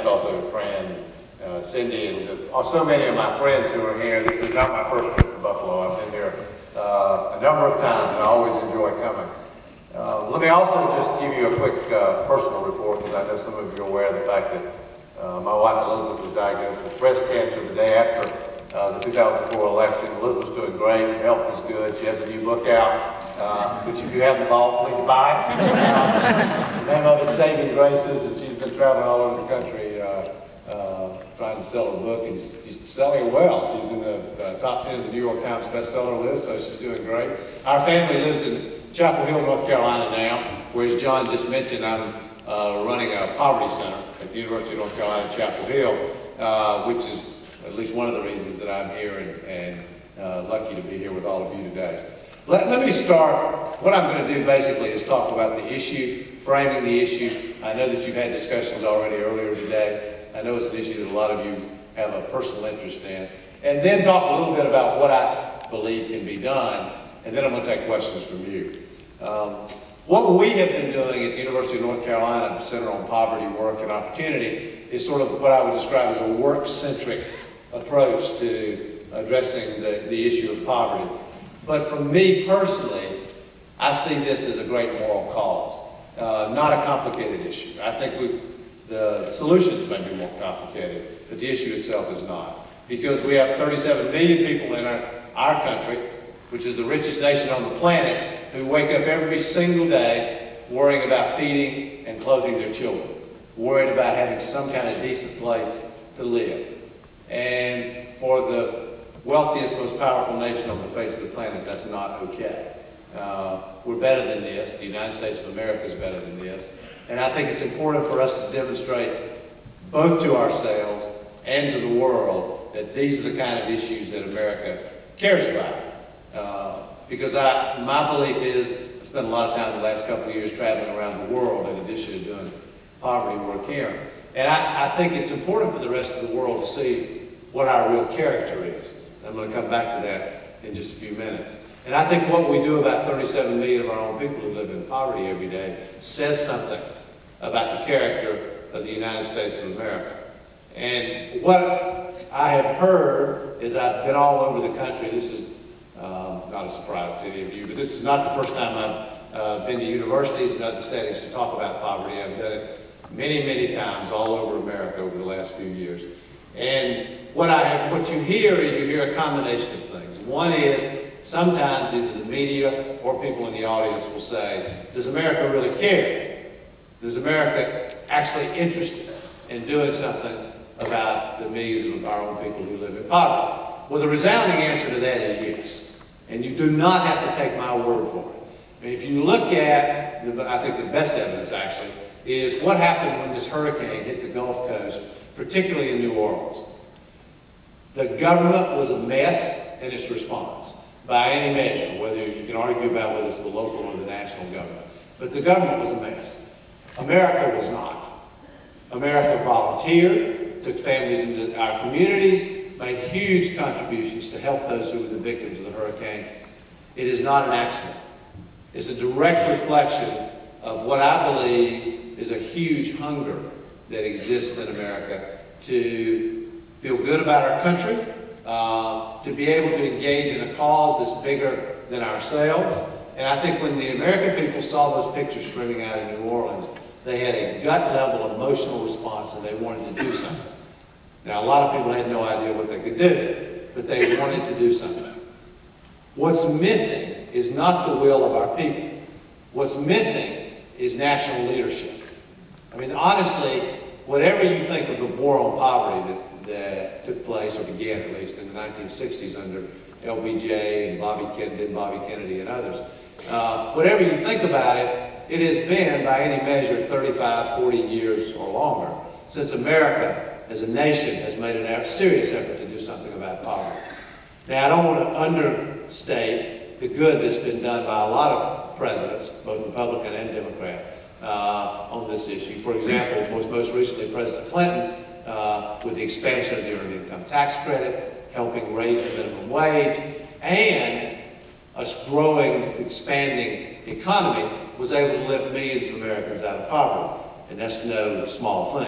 also a friend, Cindy, and so many of my friends who are here. This is not my first trip to Buffalo. I've been here a number of times, and I always enjoy coming. Let me also just give you a quick personal report, because I know some of you are aware of the fact that my wife Elizabeth was diagnosed with breast cancer the day after the 2004 election. Elizabeth's doing great. Her health is good. She has a new book out, which if you haven't bought, please buy. The name of it is Saving Graces, and she's been traveling all over the country trying to sell her book, and she's selling it well. She's in the top 10 of the New York Times bestseller list, so she's doing great. Our family lives in Chapel Hill, North Carolina now, where, as John just mentioned, I'm running a poverty center at the University of North Carolina, Chapel Hill, which is at least one of the reasons that I'm here and lucky to be here with all of you today. Let me start. What I'm going to do basically is talk about the issue, framing the issue. I know that you've had discussions already earlier today. I know it's an issue that a lot of you have a personal interest in. And then talk a little bit about what I believe can be done, and then I'm going to take questions from you. What we have been doing at the University of North Carolina Center on Poverty, Work, and Opportunity is sort of what I would describe as a work-centric approach to addressing the issue of poverty. But for me personally, I see this as a great moral cause, not a complicated issue. I think the solutions may be more complicated, but the issue itself is not. Because we have 37 million people in our country, which is the richest nation on the planet, who wake up every single day worrying about feeding and clothing their children, worried about having some kind of decent place to live. And for the wealthiest, most powerful nation on the face of the planet, that's not okay. We're better than this. The United States of America is better than this. And I think it's important for us to demonstrate both to ourselves and to the world that these are the kind of issues that America cares about. Because my belief is, I spent a lot of time the last couple of years traveling around the world in addition to doing poverty work here. And I think it's important for the rest of the world to see what our real character is. I'm going to come back to that in just a few minutes. And I think what we do about 37 million of our own people who live in poverty every day says something about the character of the United States of America. And what I have heard is I've been all over the country. This is not a surprise to any of you, but this is not the first time I've been to universities and other settings to talk about poverty. I've done it many, many times all over America over the last few years. And what you hear is you hear a combination of things. One is sometimes either the media or people in the audience will say, does America really care? Is America actually interested in doing something about the millions of our own people who live in poverty? Well, the resounding answer to that is yes. And you do not have to take my word for it. I mean, if you look at, I think the best evidence actually, is what happened when this hurricane hit the Gulf Coast, particularly in New Orleans. The government was a mess in its response, by any measure, whether you can argue about whether it's the local or the national government. But the government was a mess. America was not. America volunteered, took families into our communities, made huge contributions to help those who were the victims of the hurricane. It is not an accident. It's a direct reflection of what I believe is a huge hunger that exists in America to feel good about our country, to be able to engage in a cause that's bigger than ourselves. And I think when the American people saw those pictures streaming out of New Orleans, they had a gut-level emotional response and they wanted to do something. Now, a lot of people had no idea what they could do, but they wanted to do something. What's missing is not the will of our people. What's missing is national leadership. I mean, honestly, whatever you think of the war on poverty that took place, or began at least, in the 1960s under LBJ and Bobby Kennedy and others, whatever you think about it, it has been, by any measure, 35, 40 years or longer since America as a nation has made a serious effort to do something about poverty. Now, I don't want to understate the good that's been done by a lot of presidents, both Republican and Democrat, on this issue. For example, most recently President Clinton, with the expansion of the Earned Income Tax Credit, helping raise the minimum wage, and a growing, expanding economy, was able to lift millions of Americans out of poverty. And that's no small thing.